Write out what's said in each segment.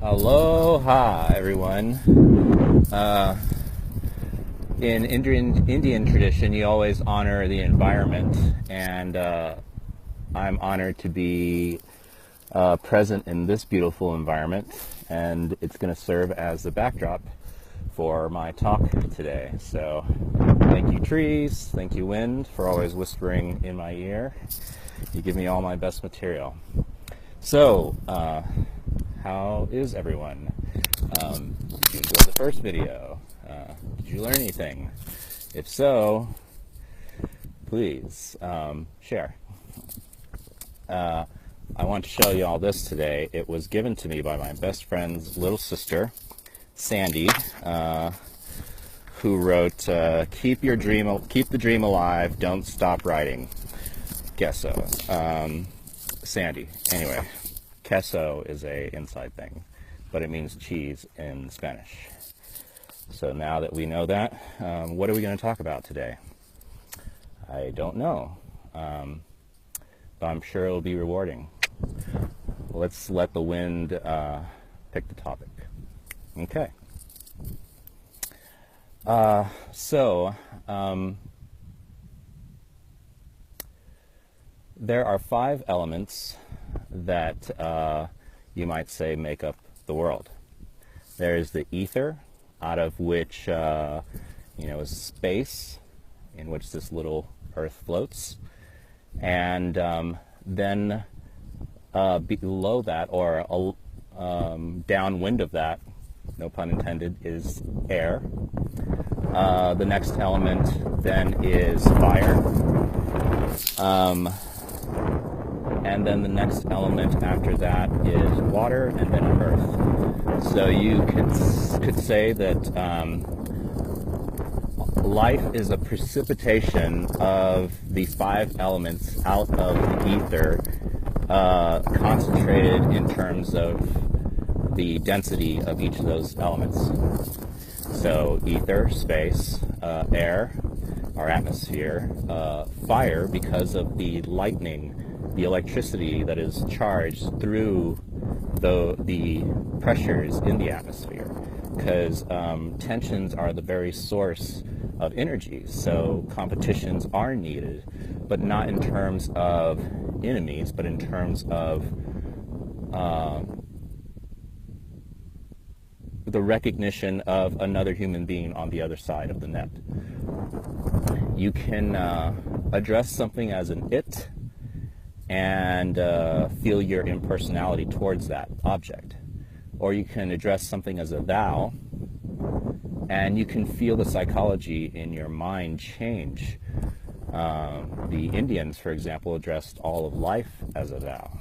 Aloha, everyone. In Indian tradition, you always honor the environment, and I'm honored to be present in this beautiful environment, and it's going to serve as the backdrop for my talk today. So, thank you, trees. Thank you, wind, for always whispering in my ear. You give me all my best material. So, how is everyone? Did you enjoy the first video? Did you learn anything? If so, please share. I want to show you all this today. It was given to me by my best friend's little sister, Sandy, who wrote, keep the dream alive, don't stop writing. Queso. Sandy. Anyway, queso is a inside thing, but it means cheese in Spanish. So now that we know that, what are we going to talk about today? I don't know, but I'm sure it'll be rewarding. Let's let the wind pick the topic. Okay. There are 5 elements that you might say make up the world. There's the ether, out of which is space, in which this little Earth floats, and then below that, or downwind of that, no pun intended, is air. The next element then is fire. And then the next element after that is water, and then earth. So you could say that life is a precipitation of the 5 elements out of the ether, concentrated in terms of the density of each of those elements. So ether, space, air, our atmosphere, fire, because of the lightning, the electricity that is charged through the pressures in the atmosphere, because tensions are the very source of energy. So competitions are needed, but not in terms of enemies, but in terms of the recognition of another human being on the other side of the net. You can address something as an it and feel your impersonality towards that object. Or you can address something as a thou, and you can feel the psychology in your mind change. The Indians, for example, addressed all of life as a thou.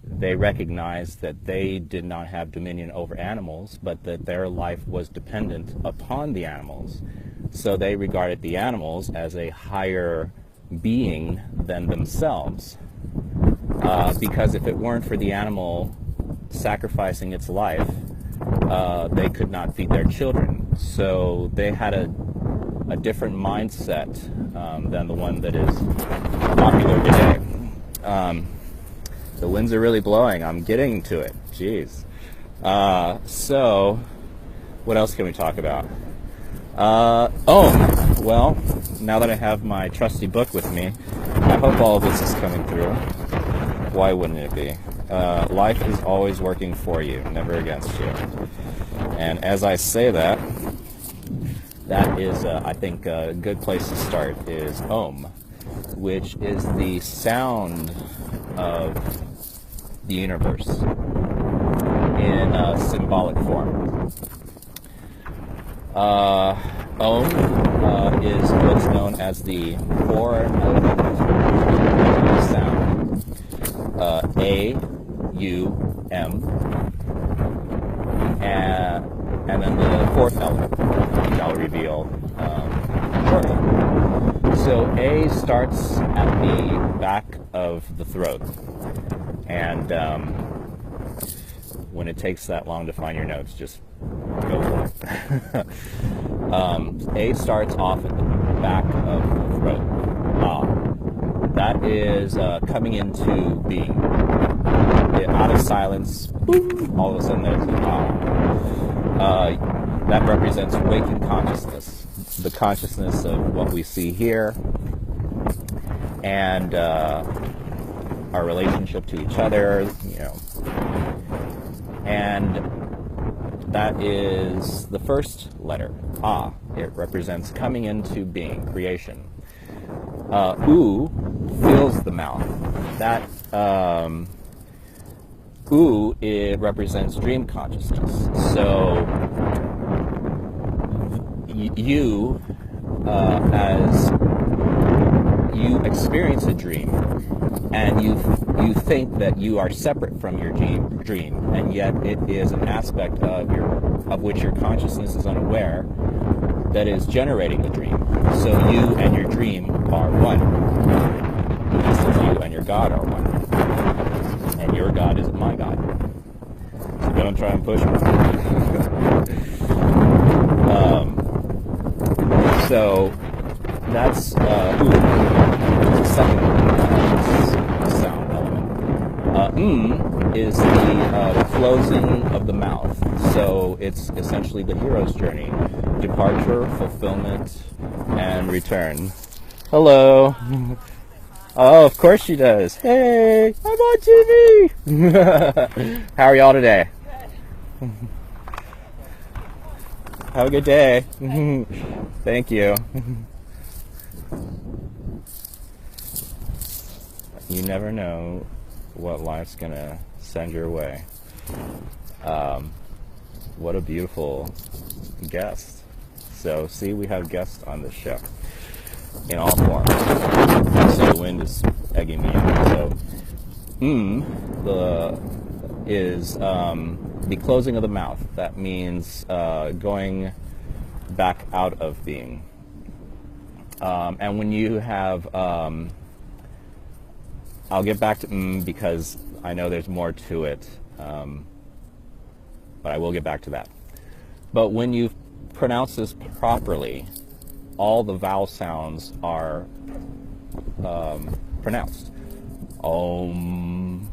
They recognized that they did not have dominion over animals, but that their life was dependent upon the animals. So they regarded the animals as a higher being than themselves, because if it weren't for the animal sacrificing its life, they could not feed their children. So they had a different mindset than the one that is popular today. The winds are really blowing. I'm getting to it. Jeez. So what else can we talk about? Well, now that I have my trusty book with me, I hope all of this is coming through. Why wouldn't it be? Life is always working for you, never against you. And as I say that, that is, I think, a good place to start is Om, which is the sound of the universe in a symbolic form. Om is what's known as the 4-element sound. A, U, M, and then the 4th element, which I'll reveal shortly. So A starts at the back of the throat, and when it takes that long to find your notes, just go for it. A starts off at the back of the throat. That is coming into being. out of silence, boom, all of a sudden there's an that represents waking consciousness, the consciousness of what we see here, and our relationship to each other, and that is the first letter, Ah. It represents coming into being, creation. U fills the mouth. That U, it represents dream consciousness. So you, as you experience a dream, and you think that you are separate from your dream, and yet it is an aspect of which your consciousness is unaware that is generating the dream. So you and your dream are one, just as you and your God are one, and your God isn't my God. So don't try and push me. So that's the second sound element. Is the closing of the mouth. So it's essentially the hero's journey: departure, fulfillment, and return. Hello. Oh, of course she does. Hey, I'm on TV. How are y'all today? Have a good day. Thank you. You never know what life's gonna send your way. What a beautiful guest. So see, we have guests on this show in all forms. So the wind is egging me on. So is the closing of the mouth. That means going back out of being. And when you have, I'll get back to because I know there's more to it, but I will get back to that. But when you pronounce this properly, all the vowel sounds are pronounced. Om,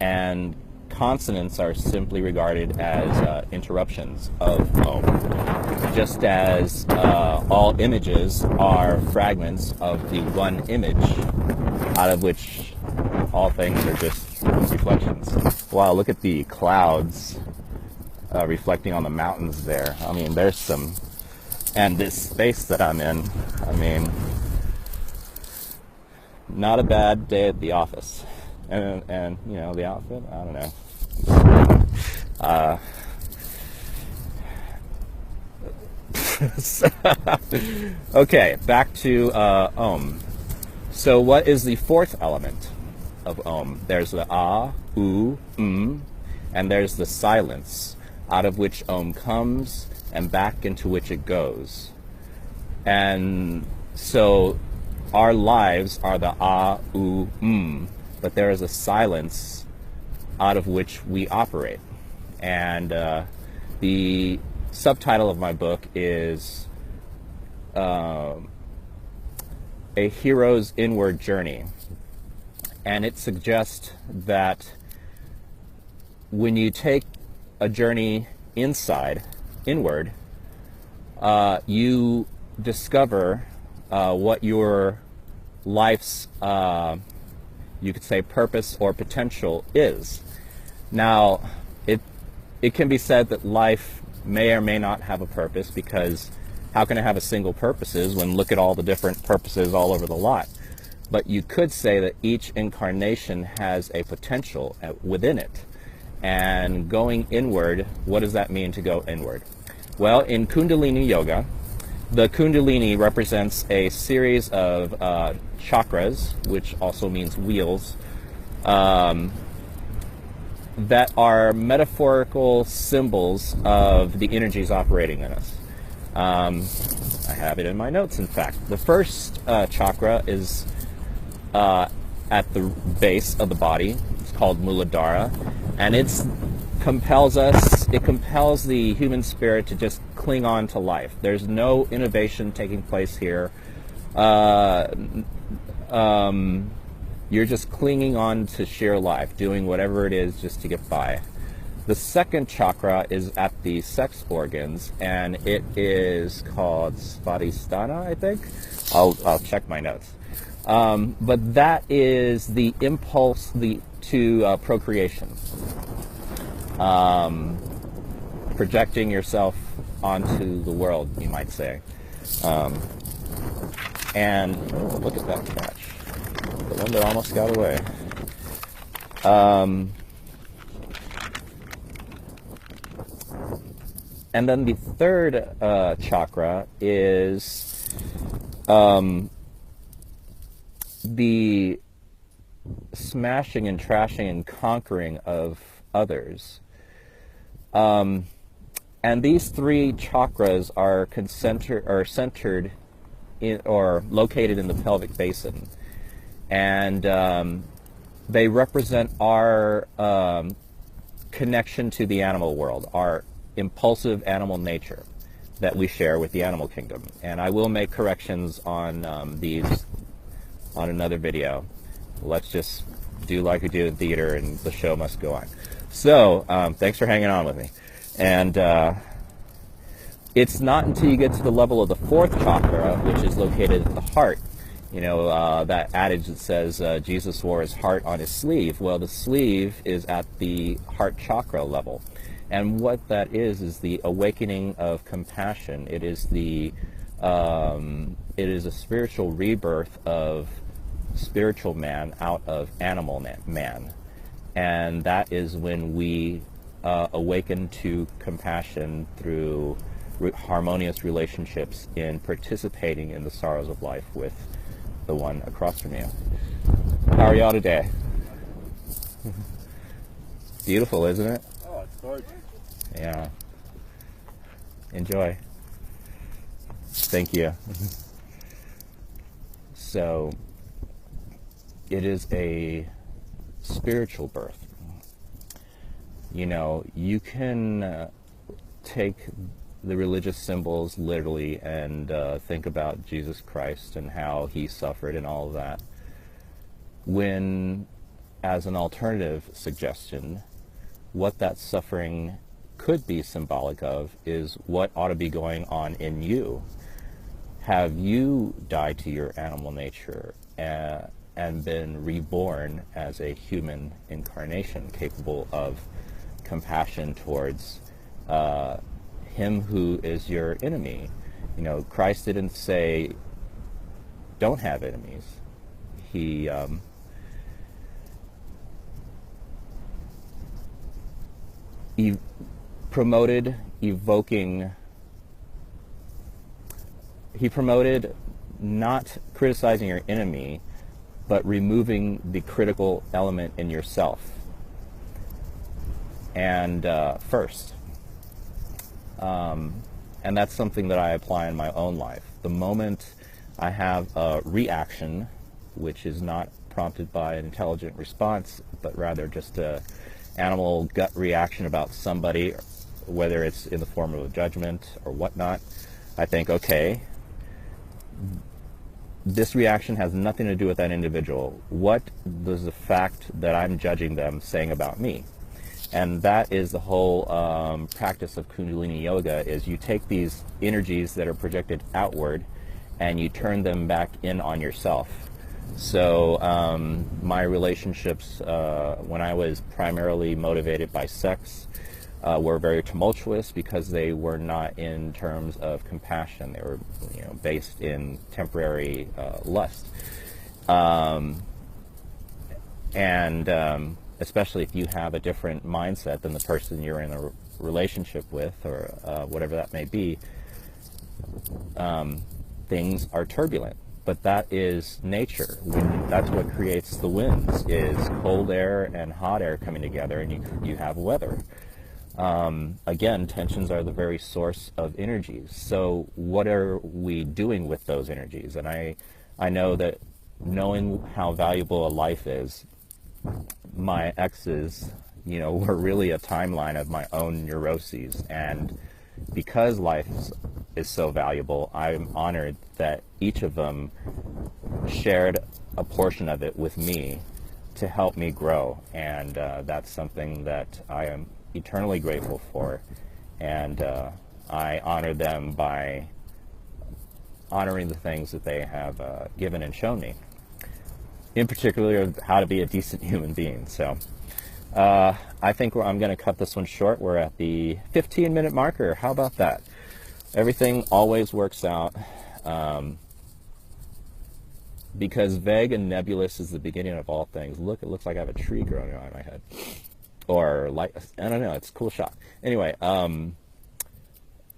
and consonants are simply regarded as interruptions of Om, just as all images are fragments of the one image, out of which all things are just reflections. Wow, look at the clouds reflecting on the mountains there. I mean, there's some, and this space that I'm in, I mean, not a bad day at the office. And you know, the outfit, I don't know. Okay, back to Om. So what is the fourth element of Om? There's the Ah, U, and there's the silence, out of which Om comes and back into which it goes. And so our lives are the Ah, U, but there is a silence out of which we operate. And the subtitle of my book is A Hero's Inward Journey. And it suggests that when you take a journey inward, you discover what your life's, you could say, purpose or potential is. Now, it can be said that life may or may not have a purpose, because how can it have a single purposes when look at all the different purposes all over the lot? But you could say that each incarnation has a potential within it. And going inward, what does that mean to go inward? Well, in Kundalini Yoga, the Kundalini represents a series of chakras, which also means wheels, that are metaphorical symbols of the energies operating in us. I have it in my notes, in fact. The first chakra is at the base of the body. It's called Muladhara, and it compels the human spirit to just cling on to life. There's no innovation taking place here. You're just clinging on to sheer life, doing whatever it is just to get by. The second chakra is at the sex organs, and it is called Svadhisthana, I think. I'll check my notes. But that is the impulse to procreation. Projecting yourself onto the world, you might say. And oh, look at that catch. The one that almost got away. And then the third chakra is the smashing and trashing and conquering of others. And these three chakras are centered in, or located in the pelvic basin. And they represent our connection to the animal world, our impulsive animal nature that we share with the animal kingdom. And I will make corrections on these on another video. Let's just do like we do in theater, and the show must go on. So, thanks for hanging on with me. And it's not until you get to the level of the fourth chakra, which is located at the heart, you know, that adage that says Jesus wore his heart on his sleeve. Well, the sleeve is at the heart chakra level. And what that is the awakening of compassion. It is a spiritual rebirth of spiritual man out of animal man. And that is when we awaken to compassion through harmonious relationships in participating in the sorrows of life with the one across from you. How are y'all today? Beautiful, isn't it? Oh, it's gorgeous. Yeah. Enjoy. Thank you. So, it is a spiritual birth. You know, you can take the religious symbols literally and think about Jesus Christ and how he suffered and all of that, when, as an alternative suggestion, what that suffering could be symbolic of is what ought to be going on in you. Have you died to your animal nature and been reborn as a human incarnation capable of compassion towards him who is your enemy? You know, Christ didn't say, don't have enemies. He promoted not criticizing your enemy, but removing the critical element in yourself. And first. And that's something that I apply in my own life. The moment I have a reaction, which is not prompted by an intelligent response, but rather just a animal gut reaction about somebody, whether it's in the form of a judgment or whatnot, I think, okay, this reaction has nothing to do with that individual. What does the fact that I'm judging them saying about me? And that is the whole practice of Kundalini Yoga, is you take these energies that are projected outward and you turn them back in on yourself. So my relationships, when I was primarily motivated by sex, were very tumultuous because they were not in terms of compassion. They were, you know, based in temporary lust. Especially if you have a different mindset than the person you're in a relationship with, or whatever that may be, things are turbulent. But that is nature. That's what creates the winds, is cold air and hot air coming together, and you have weather. Again, tensions are the very source of energies. So what are we doing with those energies? And I know that knowing how valuable a life is, my exes, you know, were really a timeline of my own neuroses. And because life is so valuable, I'm honored that each of them shared a portion of it with me to help me grow, and that's something that I am eternally grateful for, and I honor them by honoring the things that they have given and shown me, in particular how to be a decent human being. So I think I'm going to cut this one short. We're at the 15-minute marker. How about that? Everything always works out. Because vague and nebulous is the beginning of all things. Look, it looks like I have a tree growing on my head. Or, like, I don't know, it's a cool shot. Anyway,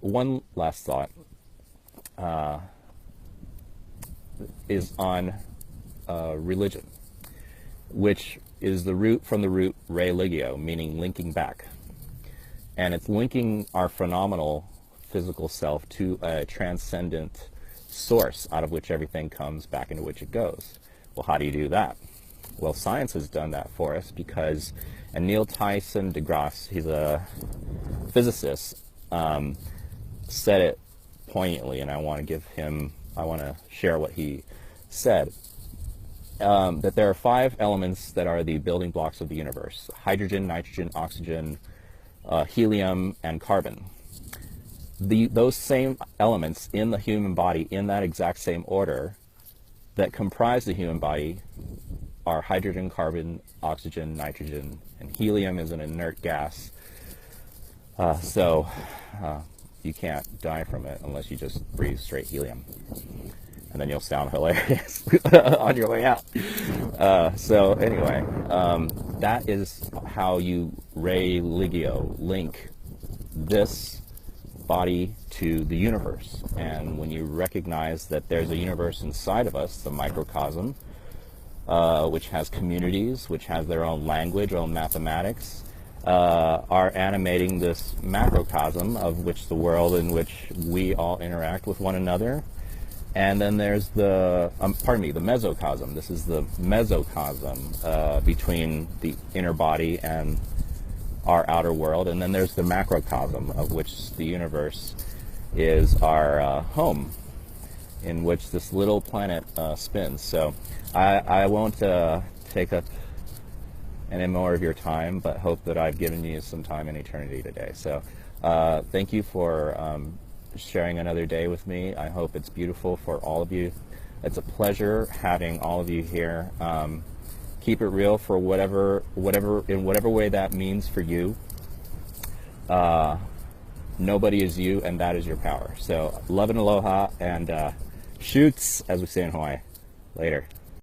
one last thought is on religion, which is the root from the root religio, meaning linking back. And it's linking our phenomenal physical self to a transcendent source out of which everything comes, back into which it goes. Well, how do you do that? Well, science has done that for us because, and Neil Tyson deGrasse, he's a physicist, said it poignantly, and I want to share what he said, that there are 5 elements that are the building blocks of the universe: hydrogen, nitrogen, oxygen, helium, and carbon. Those same elements in the human body, in that exact same order, that comprise the human body are hydrogen, carbon, oxygen, nitrogen, and helium is an inert gas. So you can't die from it unless you just breathe straight helium. And then you'll sound hilarious on your way out. So anyway, that is how you religio, link this body to the universe. And when you recognize that there's a universe inside of us, the microcosm, which has communities, which has their own language, own mathematics, are animating this macrocosm of which the world in which we all interact with one another. And then there's the mesocosm. This is the mesocosm between the inner body and our outer world. And then there's the macrocosm, of which the universe is our home, in which this little planet spins. So I won't take up any more of your time, but hope that I've given you some time in eternity today. So thank you for sharing another day with me. I hope it's beautiful for all of you. It's a pleasure having all of you here. Keep it real for whatever way that means for you. Nobody is you, and that is your power. So love and aloha, and shoots, as we say in Hawaii. Later.